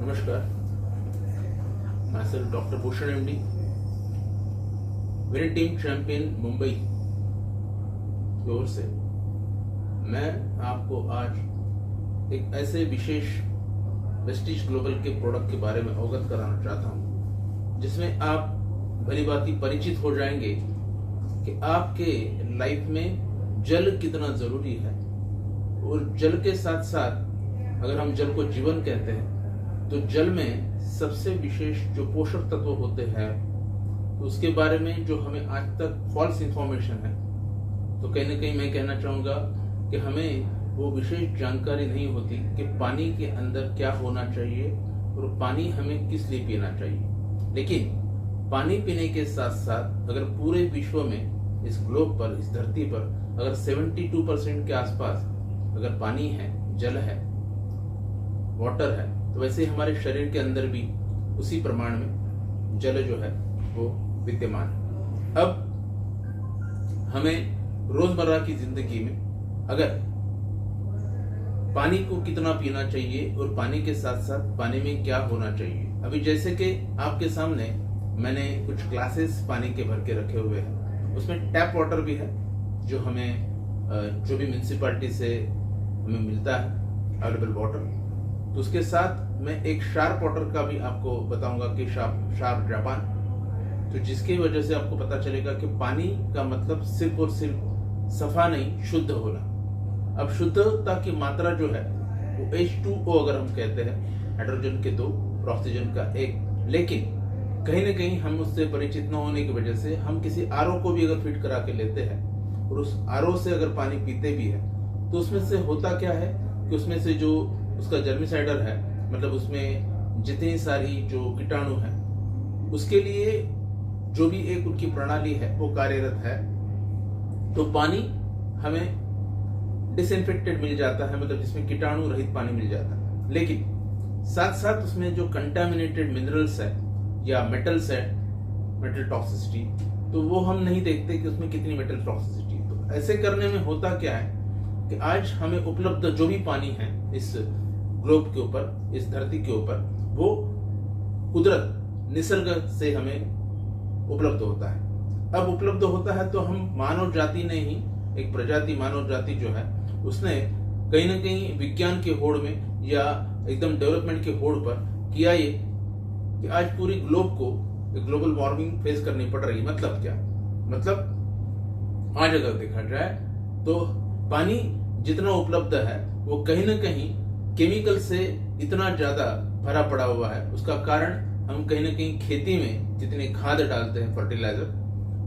नमस्कार, myself doctor Bhushan MD, winning team champion Mumbai की ओर से मैं आपको आज एक ऐसे विशेष वेस्टिज ग्लोबल के प्रोडक्ट के बारे में अवगत कराना चाहता हूं, जिसमें आप भली भांति परिचित हो जाएंगे कि आपके लाइफ में जल कितना जरूरी है। और जल के साथ साथ अगर हम जल को जीवन कहते हैं तो जल में सबसे विशेष जो पोषक तत्व होते हैं तो उसके बारे में जो हमें आज तक फॉल्स इंफॉर्मेशन है, तो कहीं ना कहीं मैं कहना चाहूंगा कि हमें वो विशेष जानकारी नहीं होती कि पानी के अंदर क्या होना चाहिए और पानी हमें किस लिए पीना चाहिए। लेकिन पानी पीने के साथ साथ अगर पूरे विश्व में इस ग्लोब पर, इस धरती पर अगर 72% के आसपास अगर पानी है, जल है, वाटर है, तो वैसे हमारे शरीर के अंदर भी उसी प्रमाण में जल जो है वो विद्यमान है। अब हमें रोजमर्रा की जिंदगी में अगर पानी को कितना पीना चाहिए और पानी के साथ साथ पानी में क्या होना चाहिए, अभी जैसे कि आपके सामने मैंने कुछ ग्लासेस पानी के भर के रखे हुए हैं, उसमें टैप वाटर भी है जो हमें जो भी म्युनिसिपैलिटी से हमें मिलता है अवेलेबल वाटर। तो उसके साथ मैं एक शार्प वाटर का भी आपको बताऊंगा कि शार्प जापान, तो जिसकी वजह से आपको पता चलेगा कि पानी का मतलब सिर्फ और सिर्फ सफा नहीं, शुद्ध होना। अब शुद्धता की मात्रा जो है वो H2O अगर हम कहते हैं, हाइड्रोजन के 2 और ऑक्सीजन का 1, लेकिन कहीं ना कहीं हम उससे परिचित न होने की वजह से हम किसी RO को भी अगर फिट करा के लेते हैं और उस RO से अगर पानी पीते भी है तो उसमें से होता क्या है कि उसमें से जो उसका जर्मिसाइडर है, मतलब उसमें जितनी सारी जो कीटाणु है, उसके लिए जो भी एक उनकी प्रणाली है वो कार्यरत है। तो पानी हमें डिसइंफेक्टेड मिल जाता है, मतलब जिसमें कीटाणु रहित पानी मिल जाता है। लेकिन साथ साथ उसमें जो कंटामिनेटेड मिनरल्स है या मेटल्स है, मेटल टॉक्सिसिटी, तो वो हम नहीं देखते कि उसमें कितनी मेटल टॉक्सिसिटी। तो ऐसे करने में होता क्या है कि आज हमें उपलब्ध जो भी पानी है इस ग्लोब के ऊपर, इस धरती के ऊपर, वो कुदरत, निसर्ग से हमें उपलब्ध होता है। अब उपलब्ध होता है तो हम मानव जाति ने ही, एक प्रजाति मानव जाति जो है, उसने कहीं ना कहीं विज्ञान के होड़ में या एकदम डेवलपमेंट के होड़ पर किया ये कि आज पूरी ग्लोब को ग्लोबल वार्मिंग फेस करनी पड़ रही है। मतलब क्या? मतलब आज अगर देखा जाए तो पानी जितना उपलब्ध है वो कहीं ना कहीं केमिकल से इतना ज्यादा भरा पड़ा हुआ है। उसका कारण हम कहीं ना कहीं खेती में जितने खाद डालते हैं, फर्टिलाइजर,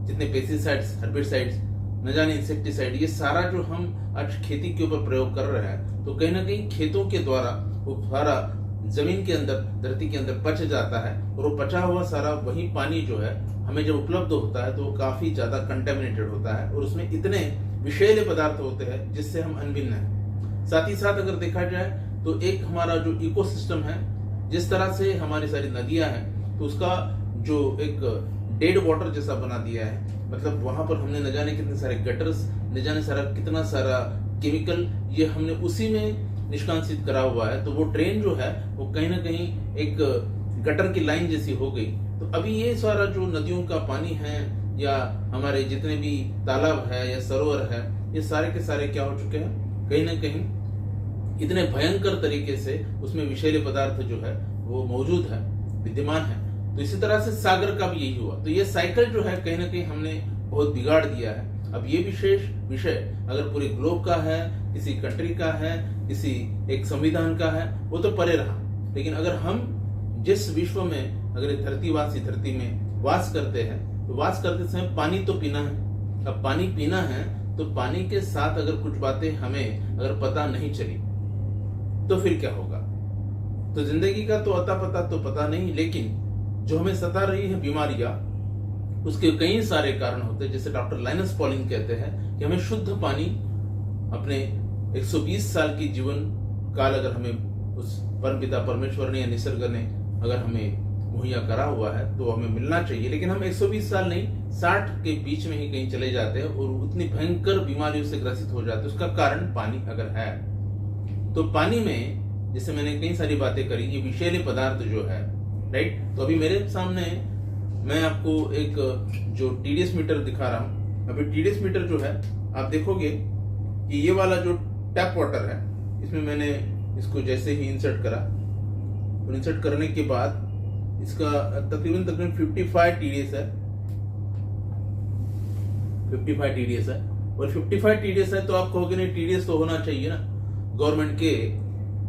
जितने पेस्टिसाइड्स, हर्बिसाइड्स, न जाने इंसेक्टिसाइड, ये सारा जो हम आज खेती के ऊपर प्रयोग कर रहे हैं, तो कहीं ना कहीं खेतों के द्वारा वो सारा जमीन के अंदर, धरती के अंदर पच जाता है और वो पचा हुआ सारा वही पानी जो है हमें जब उपलब्ध होता है तो वो काफी ज्यादा कंटेमिनेटेड होता है और उसमें इतने विषैले पदार्थ होते हैं जिससे हम अनभिन्न हैं। साथ ही साथ अगर देखा जाए तो एक हमारा जो इकोसिस्टम है, जिस तरह से हमारी सारी नदियां हैं, तो उसका जो एक डेड वाटर जैसा बना दिया है, मतलब वहां पर हमने न जाने कितने सारे गटर्स, न जाने सारा कितना सारा केमिकल, ये हमने उसी में निष्कासित करा हुआ है। तो वो ट्रेन जो है वो कहीं ना कहीं एक गटर की लाइन जैसी हो गई। तो अभी ये सारा जो नदियों का पानी है या हमारे जितने भी तालाब है या सरोवर है, ये सारे के सारे क्या हो चुके हैं, कहीं ना कहीं इतने भयंकर तरीके से उसमें विषैले पदार्थ जो है वो मौजूद है, विद्यमान है। तो इसी तरह से सागर का भी यही हुआ। तो ये साइकिल जो है कहीं ना कहीं हमने बहुत बिगाड़ दिया है। अब ये विशेष विषय अगर पूरे ग्लोब का है, किसी कंट्री का है, किसी एक संविधान का है, वो तो परे रहा, लेकिन अगर हम जिस विश्व में, अगर धरती में वास करते हैं, तो वास करते समय पानी तो पीना है। अब पानी पीना है तो पानी के साथ अगर कुछ बातें हमें अगर पता नहीं चली तो फिर क्या होगा? तो जिंदगी का तो अता पता तो पता नहीं, लेकिन जो हमें सता रही है बीमारियां, उसके कई सारे कारण होते हैं। जैसे डॉक्टर लाइनस पॉलिंग कहते हैं कि हमें शुद्ध पानी अपने 120 साल की जीवन काल अगर हमें उस परमपिता परमेश्वर ने या निसर्ग ने अगर हमें मुहैया करा हुआ है तो हमें मिलना चाहिए। लेकिन हम 120 साल नहीं, 60 के बीच में ही कहीं चले जाते हैं और उतनी भयंकर बीमारियों से ग्रसित हो जाते हैं। उसका कारण पानी अगर है तो पानी में जैसे मैंने कई सारी बातें करी, ये विषैले पदार्थ जो है, राइट। तो अभी मेरे सामने मैं आपको एक जो TDS मीटर दिखा रहा हूं। अभी TDS मीटर जो है आप देखोगे कि ये वाला जो टैप वाटर है, इसमें मैंने इसको जैसे ही इंसर्ट करा, तो इंसर्ट करने के बाद इसका तकरीबन 55 TDS है, 55 TDS है। और 55 TDS है तो आप कहोगे नहीं, TDS तो होना चाहिए ना, गवर्नमेंट के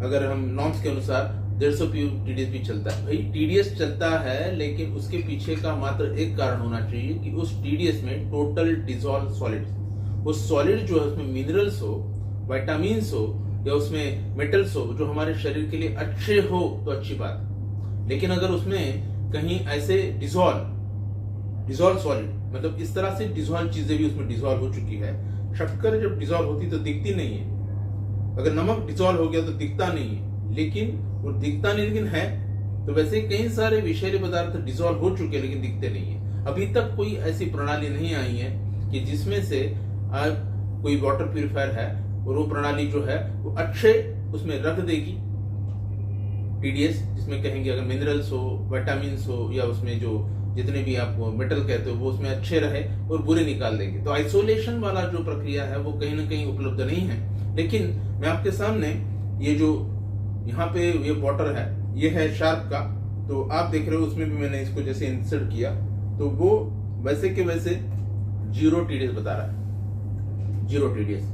अगर हम नॉर्म्स के अनुसार 150 TDS भी चलता है। भाई TDS चलता है, लेकिन उसके पीछे का मात्र एक कारण होना चाहिए कि उस TDS में टोटल डिसॉल्व सॉलिड, वो सॉलिड जो है उसमें मिनरल्स हो, विटामिन्स हो, या उसमें मेटल्स हो जो हमारे शरीर के लिए अच्छे हो तो अच्छी बात। लेकिन अगर उसमें कहीं ऐसे डिसॉल्व सॉलिड, मतलब इस तरह से डिसॉल्व चीजें भी उसमें डिसॉल्व हो चुकी है। शक्कर जब डिसॉल्व होती तो दिखती नहीं है, अगर नमक डिसॉल्व हो गया तो दिखता नहीं है, लेकिन वो दिखता नहीं लेकिन है। तो वैसे कई सारे विषैले पदार्थ डिसॉल्व हो चुके लेकिन दिखते नहीं है। अभी तक कोई ऐसी प्रणाली नहीं आई है कि जिसमें से आज कोई वाटर प्यूरिफायर है और वो प्रणाली जो है वो अच्छे उसमें रख देगी TDS, जिसमें कहेंगे अगर मिनरल्स हो, विटामिन्स हो, या उसमें जो जितने भी आप मेटल कहते हो वो उसमें अच्छे रहे और बुरे निकाल देंगे। तो आइसोलेशन वाला जो प्रक्रिया है वो कहीं ना कहीं उपलब्ध नहीं है। लेकिन मैं आपके सामने ये जो यहाँ पे ये वाटर है, ये है शार्प का, तो आप देख रहे हो उसमें भी मैंने इसको जैसे इंसर्ट किया तो वो वैसे के वैसे 0 TDS बता रहा है, 0 TDS।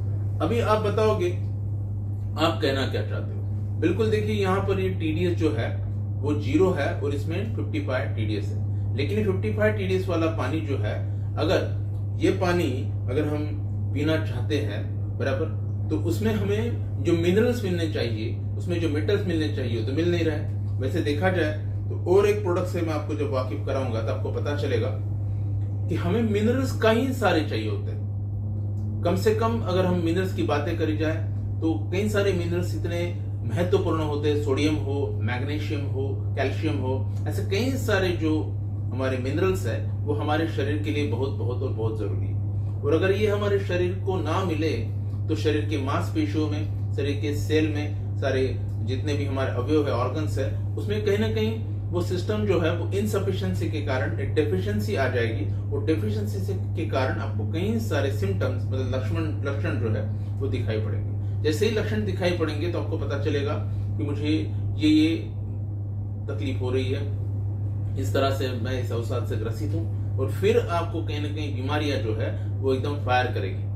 अभी आप बताओगे आप कहना क्या चाहते हो। बिल्कुल देखिए, यहाँ पर ये TDS जो है वो 0 है और इसमें 55 TDS है। लेकिन 55 TDS वाला पानी जो है, अगर ये पानी अगर हम पीना चाहते हैं बराबर, तो उसमें हमें जो मिनरल्स मिलने चाहिए, उसमें जो मेटल्स मिलने चाहिए तो मिल नहीं रहा है। वैसे देखा जाए तो और एक प्रोडक्ट से मैं आपको जब वाकिफ कराऊंगा तो आपको पता चलेगा कि हमें मिनरल्स कई सारे चाहिए होते हैं। कम से कम अगर हम मिनरल्स की बातें करी जाए तो कई सारे मिनरल्स इतने महत्वपूर्ण होते हैं, सोडियम हो, मैग्नीशियम हो, कैल्शियम हो, ऐसे कई सारे जो हमारे मिनरल्स है वो हमारे शरीर के लिए बहुत बहुत और बहुत जरूरी है। और अगर ये हमारे शरीर को ना मिले तो शरीर के मांसपेशियों में, शरीर के सेल में, सारे जितने भी हमारे अवयव है, ऑर्गन्स है, उसमें कहीं ना कहीं वो सिस्टम जो है वो इनसफिशिएंसी के कारण एक डेफिशिएंसी आ जाएगी। और डेफिशिएंसी के कारण आपको कई सारे सिम्टम्स, मतलब लक्षण जो है वो दिखाई पड़ेंगे। जैसे ही लक्षण दिखाई पड़ेंगे तो आपको पता चलेगा कि मुझे ये तकलीफ हो रही है, इस तरह से मैं इस अवसाद से ग्रसित हूँ। और फिर आपको कहीं ना कहीं बीमारियां जो है वो एकदम फायर करेगी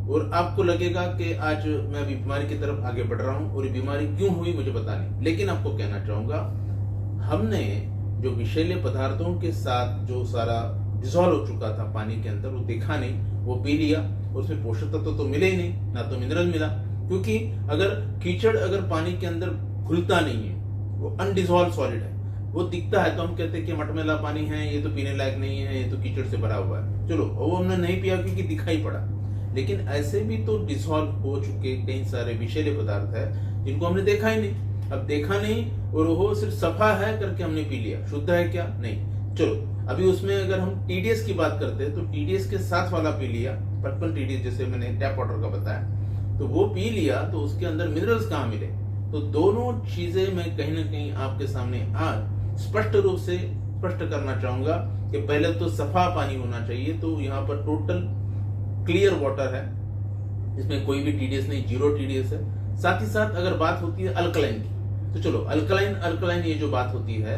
और आपको लगेगा कि आज मैं अभी बीमारी की तरफ आगे बढ़ रहा हूँ और ये बीमारी क्यों हुई मुझे पता नहीं। लेकिन आपको कहना चाहूंगा, हमने जो विषैले पदार्थों के साथ जो सारा डिसॉल्व हो चुका था पानी के अंदर, वो देखा नहीं, वो पी लिया, उसमें पोषक तत्व तो मिले ही नहीं, ना तो मिनरल मिला। क्योंकि अगर कीचड़ अगर पानी के अंदर घुलता नहीं है, वो अनडिसॉल्व सॉलिड है, वो दिखता है तो हम कहते हैं कि मटमैला पानी है, ये तो पीने लायक नहीं है, ये तो कीचड़ से भरा हुआ है। चलो, वो हमने नहीं पिया क्योंकि दिखाई पड़ा। लेकिन ऐसे भी तो डिसॉल्व हो चुके कई सारे विषैले पदार्थ है जिनको हमने देखा ही नहीं। अब देखा नहीं और वो सिर्फ सफा है करके हमने पी लिया, शुद्ध है क्या? नहीं। चलो, अभी उसमें अगर हम TDS की बात करते हैं तो TDS के साथ वाला पी लिया, 55 TDS जैसे मैंने टैप वाटर का बताया, तो वो पी लिया तो उसके अंदर मिनरल्स कहाँ मिले? तो दोनों चीजें मैं कहीं ना कहीं आपके सामने आज स्पष्ट रूप से स्पष्ट करना चाहूंगा कि पहले तो सफा पानी होना चाहिए। तो यहाँ पर टोटल क्लियर वाटर है, इसमें कोई भी TDS नहीं, 0 TDS है। साथ ही साथ अगर बात होती है अल्कलाइन की, तो चलो अल्कलाइन ये जो बात होती है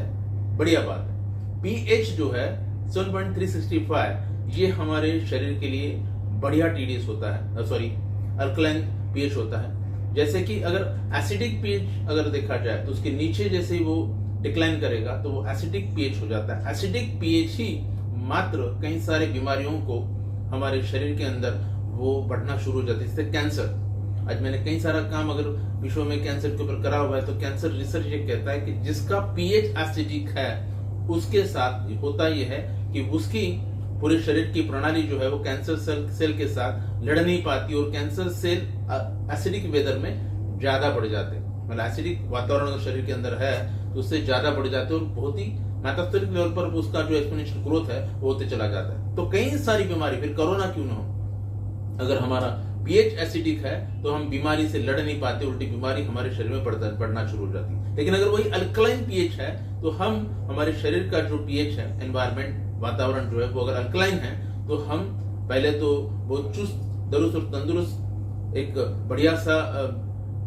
बढ़िया बात है। pH जो है 7.365, ये हमारे शरीर के लिए बढ़िया TDS होता है, सॉरी अल्कलाइन pH होता है। जैसे कि अगर एसिडिक pH अगर देखा जाए तो उसके नीचे जैसे ही वो डिक्लाइन करेगा तो वो एसिडिक pH हो जाता है। एसिडिक pH ही मात्र कई सारे बीमारियों को हमारे शरीर के अंदर वो बढ़ना शुरू हो जाती है, जैसे कैंसर। आज मैंने कई सारा काम अगर विश्व में कैंसर के ऊपर करा हुआ है, तो कैंसर रिसर्च ये कहता है कि जिसका pH एसिडिक है उसके साथ होता यह है कि उसकी पूरे शरीर की प्रणाली जो है वो कैंसर सेल के साथ लड़ नहीं पाती और कैंसर सेल एसिडिक वेदर में ज्यादा बढ़ जाते हैं। मतलब एसिडिक वातावरण अगर शरीर के अंदर है तो उससे ज्यादा बढ़ जाते हैं और बहुत ही मेटास्टेटिक लेवल पर उसका जो एक्सपोनेंशियल ग्रोथ है वो होते चला जाता है। तो कई सारी बीमारी, फिर कोरोना क्यों ना हो, अगर हमारा पीएच एसिडिक है तो हम बीमारी से लड़ नहीं पाते, उल्टी बीमारी हमारे शरीर में बढ़ना शुरू हो जाती है। लेकिन अगर वही अल्कलाइन पीएच है तो हम हमारे शरीर का जो पीएच है, एनवायरमेंट, वातावरण जो है वो अगर अल्कलाइन है तो हम पहले तो बहुत चुस्त दुरुस्त और तंदुरुस्त एक बढ़िया सा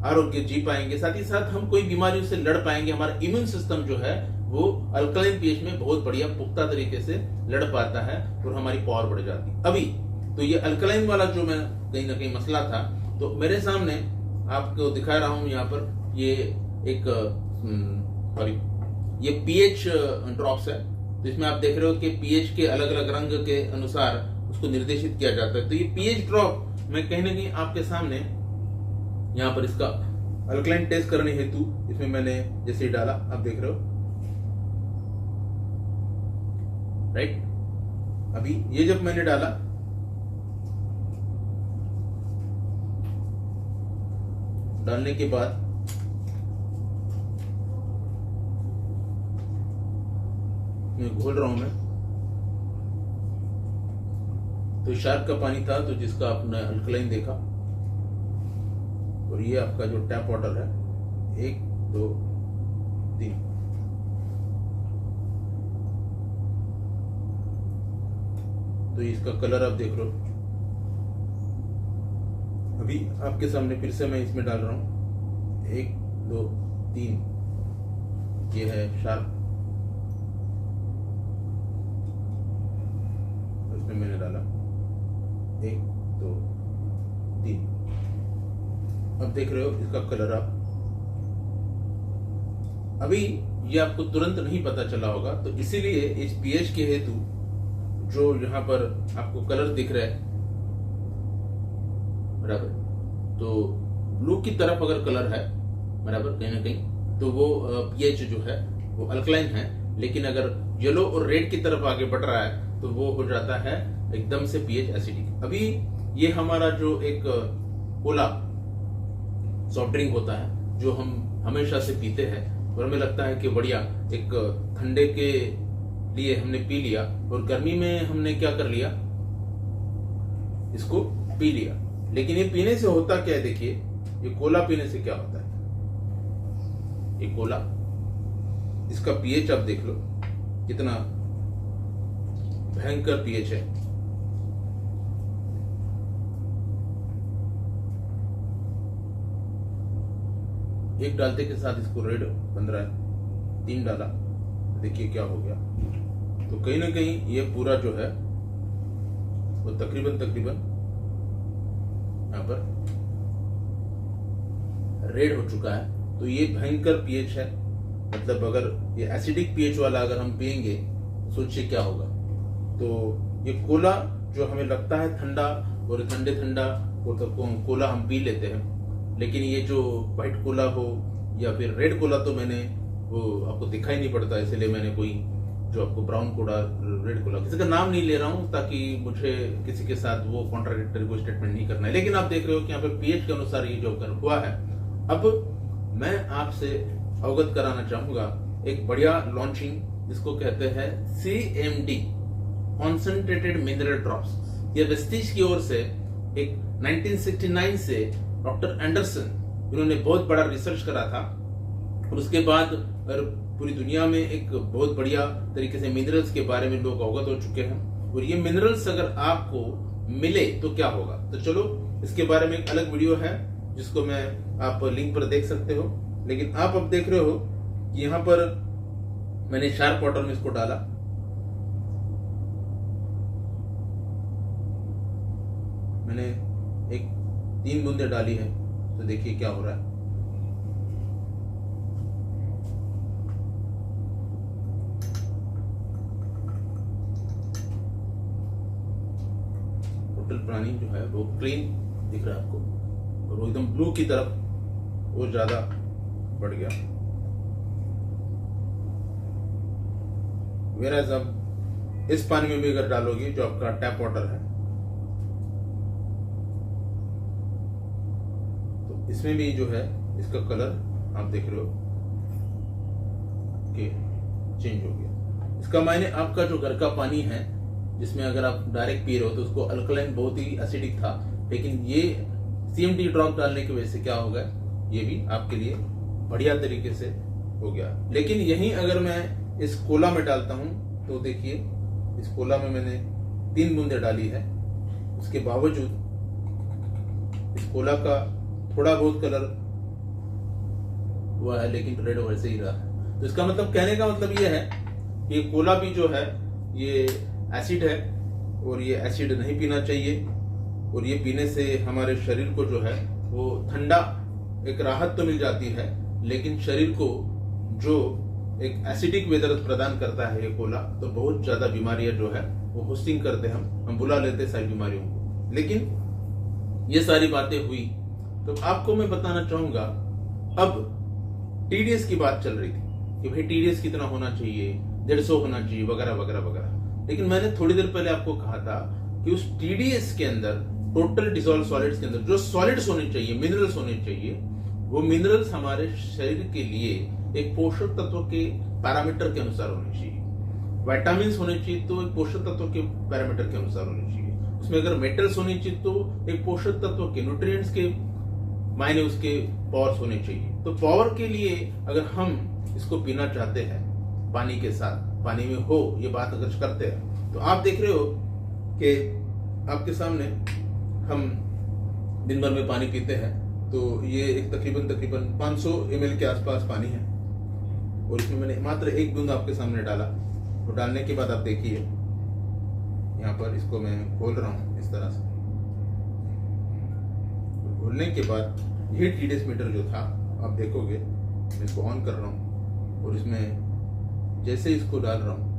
आरोग्य जी पाएंगे, साथ ही साथ हम कोई बीमारियों से लड़ पाएंगे। हमारा इम्यून सिस्टम जो है वो अल्कलाइन पीएच में बहुत बढ़िया पुख्ता तरीके से लड़ पाता है और हमारी पावर बढ़ जाती है। अभी तो ये अल्कलाइन वाला जो मैं कहीं ना कहीं मसला था, तो मेरे सामने आपको दिखा रहा हूं यहाँ पर ये एक ये पीएच ड्रॉप्स है। तो इसमें आप देख रहे हो कि पीएच के अलग अलग रंग के अनुसार उसको निर्देशित किया जाता है। तो ये पीएच ड्रॉप मैं कहीं ना कहीं आपके सामने यहाँ पर इसका अल्कलाइन टेस्ट करने हेतु इसमें मैंने जैसे ही डाला, आप देख रहे हो, राइट। अभी ये जब मैंने डाला डालने के बाद मैं घोल रहा हूं मैं, तो शार्क का पानी था तो जिसका आपने अल्कलाइन देखा, और ये आपका जो टैप वाटर है 1 2 3, तो इसका कलर आप देख रहे हो। अभी आपके सामने फिर से मैं इसमें डाल रहा हूं 1 2 3, ये है शार्क, इसमें मैंने डाला 1 2 3। अब देख रहे हो इसका कलर आप, अभी ये आपको तुरंत नहीं पता चला होगा, तो इसीलिए इस पीएच के हेतु जो यहाँ पर आपको कलर दिख रहा है, बराबर, तो ब्लू की तरफ अगर कलर है, बराबर, कहीं ना कहीं तो वो पीएच जो है वो अल्कलाइन है। लेकिन अगर येलो और रेड की तरफ आगे बढ़ रहा है तो वो हो जाता है एकदम से पीएच एसिडिक। अभी ये हमारा जो एक कोला सॉफ्ट ड्रिंक होता है जो हम हमेशा से पीते हैं और हमें लगता है कि बढ़िया, एक ठंडे के लिए हमने पी लिया, और गर्मी में हमने क्या कर लिया, इसको पी लिया। लेकिन ये पीने से होता क्या है, देखिए ये कोला पीने से क्या होता है, ये कोला, इसका पीएच आप देख लो कितना भयंकर पीएच है। एक डालते के साथ इसको रेड बन रहा है, 3 डाला, देखिए क्या हो गया। तो कहीं ना कहीं ये पूरा जो है वो तकरीबन यहाँ पर रेड हो चुका है। तो ये भयंकर पीएच है, मतलब अगर ये एसिडिक पीएच वाला अगर हम पिएंगे सोचिए क्या होगा। तो ये कोला जो हमें लगता है ठंडा, और ठंडा कोला हम पी लेते हैं, लेकिन ये जो व्हाइट कोला हो या फिर रेड कोला तो मैंने वो आपको दिखाई नहीं पड़ता, इसलिए मैंने कोई जो आपको ब्राउन कोला, रेड कोला, किसी का नाम नहीं ले रहा हूं ताकि मुझे किसी के साथ वो कॉन्ट्राडिक्टरी कोई स्टेटमेंट नहीं करना है। लेकिन आप देख रहे हो कि यहाँ पे पीएच के अनुसार ये जो हुआ है। अब मैं आपसे अवगत कराना चाहूंगा एक बढ़िया लॉन्चिंग, जिसको कहते हैं CMD, कॉन्सेंट्रेटेड मिनरल ड्रॉप्स। ये वेस्टीज की ओर से एक 1969 से डॉक्टर एंडरसन, इन्होंने बहुत बड़ा रिसर्च करा था, और उसके बाद पूरी दुनिया में एक बहुत बढ़िया तरीके से मिनरल्स के बारे में लोग अवगत हो चुके हैं। और ये मिनरल्स अगर आपको मिले तो क्या होगा, तो चलो इसके बारे में एक अलग वीडियो है जिसको मैं आप लिंक पर देख सकते हो। लेकिन आप अब देख रहे हो कि यहाँ पर मैंने शार्प वाटर में इसको डाला, मैंने एक 3 बूंदे डाली है, तो देखिए क्या हो रहा है। टोटल पानी जो है वो क्लीन दिख रहा है आपको, और वो एकदम ब्लू की तरफ वो ज्यादा बढ़ गया। वेराज अब इस पानी में भी अगर डालोगे जो आपका टैप वाटर है, तो इसमें भी जो है इसका कलर आप देख रहे हो कि चेंज हो गया। इसका मायने आपका जो घर का पानी है जिसमें अगर आप डायरेक्ट पी रहे हो तो उसको अल्कलाइन बहुत ही एसिडिक था, लेकिन ये CMD ड्रॉप डालने की वजह से क्या होगा, ये भी आपके लिए बढ़िया तरीके से हो गया। लेकिन यहीं अगर मैं इस कोला में डालता हूं तो देखिए इस कोला में मैंने 3 बूंदे डाली है, उसके बावजूद इस कोला का थोड़ा बहुत कलर हुआ है लेकिन रेड वैसे ही रहा है। तो इसका मतलब, कहने का मतलब ये है कि ये कोला भी जो है ये एसिड है और ये एसिड नहीं पीना चाहिए, और ये पीने से हमारे शरीर को जो है वो ठंडा एक राहत तो मिल जाती है, लेकिन शरीर को जो एक एसिडिक वेदर प्रदान करता है ये कोला, तो बहुत ज्यादा बीमारियां जो है वो होस्टिंग करते हैं, हम बुला लेते हैं सारी बीमारियों को। लेकिन ये सारी बातें हुई तो आपको मैं बताना चाहूंगा, अब TDS की बात चल रही थी कि भाई TDS कितना होना चाहिए, 150 होना चाहिए वगैरह वगैरह वगैरह। लेकिन मैंने थोड़ी देर पहले आपको कहा था कि उस TDS के अंदर, टोटल डिसॉल्व सॉलिड्स के अंदर जो सॉलिड्स होने चाहिए, मिनरल्स होने चाहिए, वो मिनरल्स हमारे शरीर के लिए एक पोषक तत्व के पैरामीटर के अनुसार होने चाहिए। विटामिन्स होने चाहिए तो एक पोषक तत्व के पैरामीटर के अनुसार होने चाहिए। उसमें अगर मेटल्स होने चाहिए तो एक पोषक तत्व के, न्यूट्रिएंट्स के मायने उसके पावर्स होने चाहिए। तो पावर के लिए अगर हम इसको पीना चाहते हैं पानी के साथ, पानी में हो ये बात अगर करते हैं, तो आप देख रहे हो कि आपके सामने हम दिन भर में पानी पीते हैं, तो ये एक तकरीबन 500 ml के आसपास पानी है, और इसमें मैंने मात्र 1 बूंद आपके सामने डाला। तो डालने के बाद आप देखिए यहाँ पर इसको मैं खोल रहा हूँ इस तरह से। खोलने के बाद ये TDS मीटर जो था, आप देखोगे मैं इसको ऑन कर रहा हूँ और इसमें जैसे इसको डाल रहा हूँ,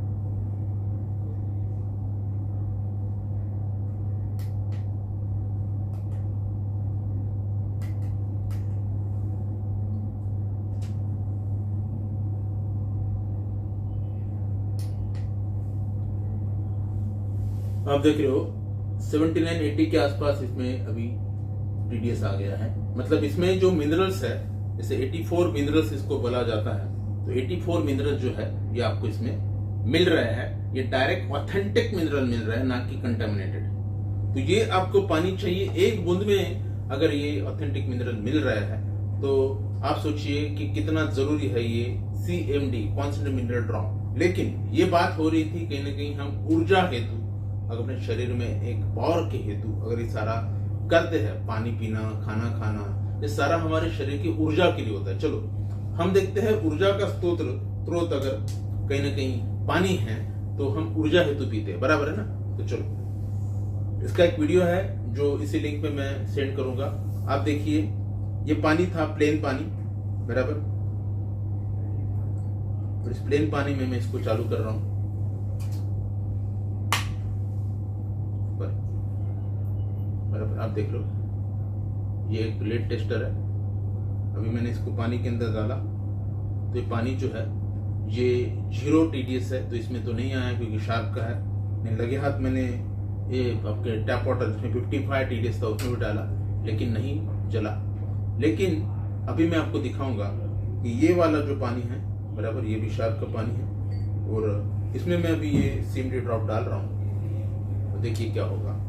आप देख रहे हो 79-80 के आसपास इसमें अभी TDS आ गया है। मतलब इसमें जो मिनरल्स है, जैसे 84 मिनरल्स इसको बोला जाता है, तो 84 मिनरल जो है ये आपको इसमें मिल रहे हैं। ये डायरेक्ट ऑथेंटिक मिनरल मिल रहे हैं, ना कि कंटामिनेटेड। तो ये आपको पानी चाहिए, 1 बूंद में अगर ये ऑथेंटिक मिनरल मिल रहा है तो आप सोचिए कि कितना जरूरी है ये CMD, कॉन्सेंट्रेटेड मिनरल ड्रॉप। लेकिन ये बात हो रही थी कहीं ना कहीं हम ऊर्जा हेतु, अगर अपने शरीर में एक पावर के हेतु अगर ये सारा करते हैं, पानी पीना, खाना खाना, ये सारा हमारे शरीर की ऊर्जा के लिए होता है। चलो हम देखते हैं ऊर्जा का स्रोत अगर कहीं ना कहीं पानी है तो हम ऊर्जा हेतु पीते हैं, बराबर है ना। तो चलो इसका एक वीडियो है जो इसी लिंक पे मैं सेंड करूंगा, आप देखिए। ये पानी था, प्लेन पानी, बराबर। और इस प्लेन पानी में मैं इसको चालू कर रहा हूं, बराबर। आप देख लो ये एक लेड टेस्टर है। अभी मैंने इसको पानी के अंदर डाला तो ये पानी जो है ये 0 TDS है, तो इसमें तो नहीं आया क्योंकि शार्प का है। नहीं लगे हाथ मैंने ये आपके टैप वाटर जिसमें 55 TDS था उसमें भी डाला, लेकिन नहीं जला। लेकिन अभी मैं आपको दिखाऊंगा कि ये वाला जो पानी है, बराबर, ये भी शार्प का पानी है, और इसमें मैं अभी ये CMD ड्रॉप डाल रहा हूं, तो देखिए क्या होगा।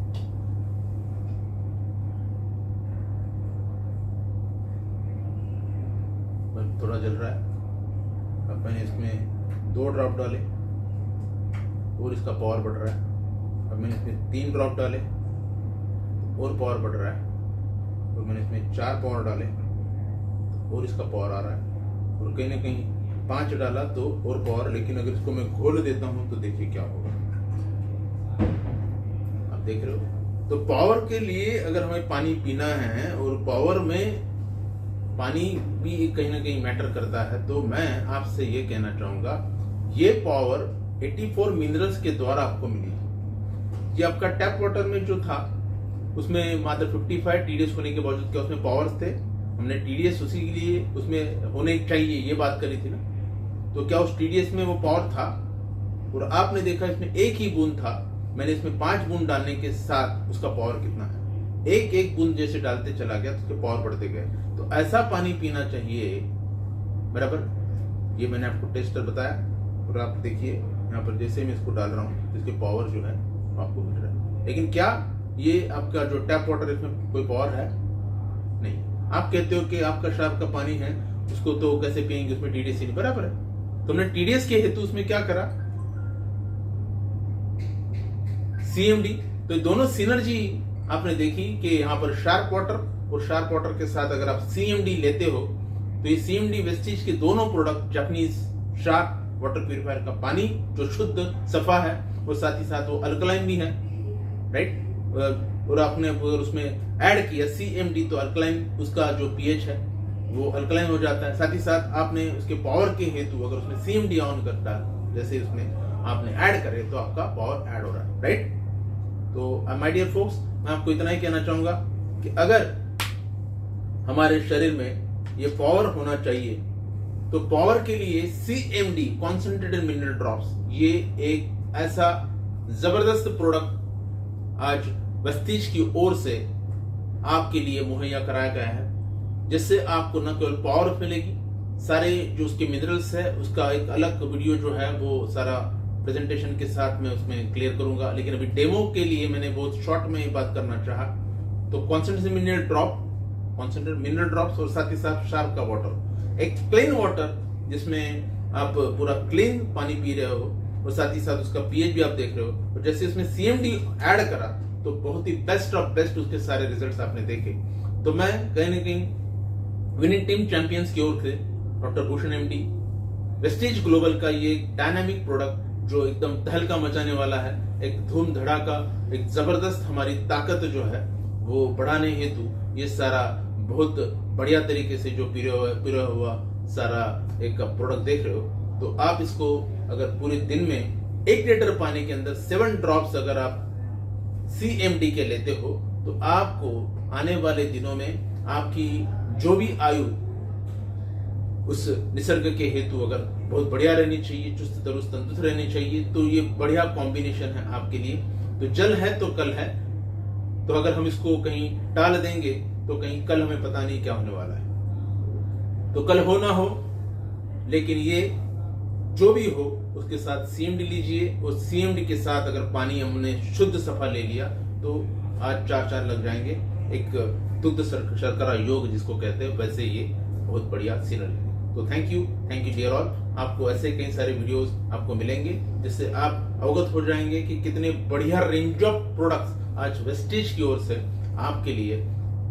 थोड़ा जल रहा है। अब मैंने इसमें 2 ड्रॉप डाले और इसका पावर बढ़ रहा है। अब मैंने इसमें 3 ड्रॉप डाले और पावर बढ़ रहा है। और मैंने इसमें 4 पावर डाले और इसका पावर आ रहा है। और कहीं ना कहीं 5 डाला तो और पावर। लेकिन अगर इसको मैं घोल देता हूं तो देखिए क्या होगा, आप देख रहे हो। तो पावर के लिए अगर हमें पानी पीना है और पावर में पानी भी कहीं ना कहीं मैटर करता है, तो मैं आपसे ये कहना चाहूंगा ये पावर 84 मिनरल्स के द्वारा आपको मिली। ये आपका टैप वाटर में जो था उसमें मात्र 55 TDS होने के बावजूद क्या उसमें पावर्स थे। हमने TDS उसी के लिए उसमें होने चाहिए ये बात करी थी ना, तो क्या उस TDS में वो पावर था? और आपने देखा इसमें 1 ही बूंद था, मैंने इसमें 5 बूंद डालने के साथ उसका पावर कितना है, एक बूंद जैसे डालते चला गया तो उसके पावर बढ़ते गए। तो ऐसा पानी पीना चाहिए, बराबर। ये मैंने आपको टेस्टर बताया और आप देखिए यहाँ पर जैसे मैं इसको डाल रहा हूँ इसके पावर जो है आपको मिल रहा है। लेकिन क्या ये आपका जो टैप वाटर, इसमें कोई पावर है नहीं। आप कहते हो कि आपका शार्क का पानी है, उसको तो कैसे पियेंगे, उसमें टीडीएस नहीं, बराबर है। तुमने टीडीएस के हेतु उसमें क्या करा, सीएमडी। तो दोनों सिनर्जी आपने देखी कि यहाँ पर शार्क वाटर और शार्क वाटर के साथ अगर आप सीएमडी लेते हो तो ये सीएमडी वेस्टीज के दोनों product, Japanese shark water purifier का पानी जो शुद्ध सफा है और साथ ही साथ वो अल्कलाइन भी है, राइट। और आपने अगर उसमें ऐड किया सीएमडी तो अल्कलाइन, उसका जो पीएच है वो अल्कलाइन हो जाता है। साथ ही साथ आपने उसके पावर के हेतु अगर उसमें सीएमडी ऑन करता है, जैसे उसमें आपने ऐड करे तो आपका पावर ऐड हो रहा है, राइट। तो माय डियर फोक्स, मैं आपको इतना ही कहना चाहूंगा कि अगर हमारे शरीर में ये पावर होना चाहिए तो पावर के लिए सीएमडी, कॉन्सेंट्रेटेड मिनरल ड्रॉप्स, ये एक ऐसा जबरदस्त प्रोडक्ट आज वेस्टीज की ओर से आपके लिए मुहैया कराया गया है, जिससे आपको न केवल पावर मिलेगी, सारे जो उसके मिनरल्स है उसका एक अलग वीडियो जो है वो सारा प्रेजेंटेशन के साथ मैं उसमें क्लियर करूंगा, लेकिन अभी डेमो के लिए मैंने बहुत शॉर्ट में ये बात करना चाहा। तो concentrated mineral drop, concentrated mineral drops और साथ ही साथ शार्क का वाटर, एक क्लीन वाटर जिसमें आप पूरा क्लीन पानी पी रहे हो और साथ ही साथ उसका पीएच भी आप देख रहे हो, और जैसे उसमें सीएमडी ऐड करा तो बहुत ही बेस्ट ऑफ बेस्ट उसके सारे रिजल्ट्स आपने देखे। तो मैं कहीं ना कहीं विनिंग टीम चैंपियंस की ओर से doctor Bhushan MD, Vestige global का ये डायनामिक प्रोडक्ट जो एकदम तहलका मचाने वाला है, एक धूम धड़ाका, एक जबरदस्त हमारी ताकत जो है वो बढ़ाने हेतु ये सारा बहुत बढ़िया तरीके से जो पिरोया हुआ सारा एक प्रोडक्ट देख रहे हो, तो आप इसको अगर पूरे दिन में 1 लीटर पानी के अंदर 7 ड्रॉप्स अगर आप सीएमडी के लेते हो तो आपको आने वाले दिनों में आपकी जो भी आयु उस निसर्ग के हेतु अगर बहुत बढ़िया रहनी चाहिए, चुस्त दुरुस्त तंदुरुस्त रहनी चाहिए, तो ये बढ़िया कॉम्बिनेशन है आपके लिए। तो जल है तो कल है, तो अगर हम इसको कहीं टाल देंगे तो कहीं कल हमें पता नहीं क्या होने वाला है। तो कल हो ना हो, लेकिन ये जो भी हो उसके साथ सीएमडी लीजिए, और सीएमडी के साथ अगर पानी हमने शुद्ध सफा ले लिया तो आज 4 लग जाएंगे। एक दुग्ध शर्करा योग जिसको कहते हैं, वैसे ये बहुत बढ़िया सीनरी। तो थैंक यू डियर ऑल। आपको ऐसे कई सारे वीडियोस आपको मिलेंगे जिससे आप अवगत हो जाएंगे कि कितने बढ़िया रेंज ऑफ प्रोडक्ट्स आज वेस्टीज की ओर से आपके लिए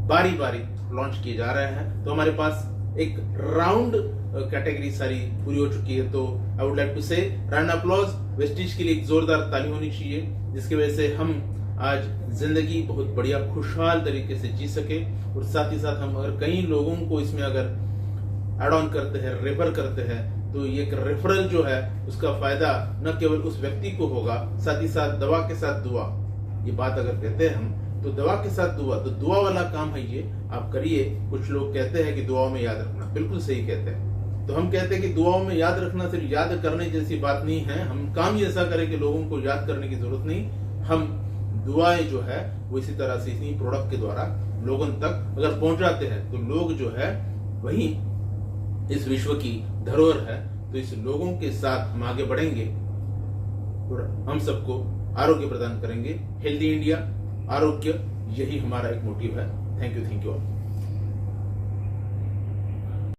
बारी बारी लॉन्च किए जा रहे हैं। तो हमारे पास एक राउंड कैटेगरी सारी पूरी हो चुकी है। तो आई वुड लाइक टू से राउंड अप्लॉज वेस्टीज के लिए एक जोरदार ताली होनी चाहिए, जिसकी वजह से हम आज जिंदगी बहुत बढ़िया खुशहाल तरीके से जी सके। और साथ ही साथ हम अगर कई लोगों को इसमें अगर एड ऑन करते हैं, रेफर करते हैं, तो ये एक रेफरल जो है उसका फायदा न केवल उस व्यक्ति को होगा, साथ ही साथ दवा के साथ दुआ, ये बात अगर कहते हैं हम, तो दवा के साथ दुआ, तो दुआ वाला काम है ये आप करिए। कुछ लोग कहते हैं कि दुआओं में याद रखना, बिल्कुल सही कहते हैं। तो हम कहते हैं कि दुआओं में याद रखना सिर्फ याद करने जैसी बात नहीं है, हम काम ही ऐसा करें कि लोगों को याद करने की जरूरत नहीं, हम दुआएं जो है वो इसी तरह से इसी प्रोडक्ट के द्वारा लोगों तक अगर पहुंचाते हैं तो लोग जो है वही इस विश्व की धरोहर है। तो इस लोगों के साथ हम आगे बढ़ेंगे और हम सबको आरोग्य प्रदान करेंगे। हेल्दी इंडिया, आरोग्य, यही हमारा एक मोटिव है। Thank you all.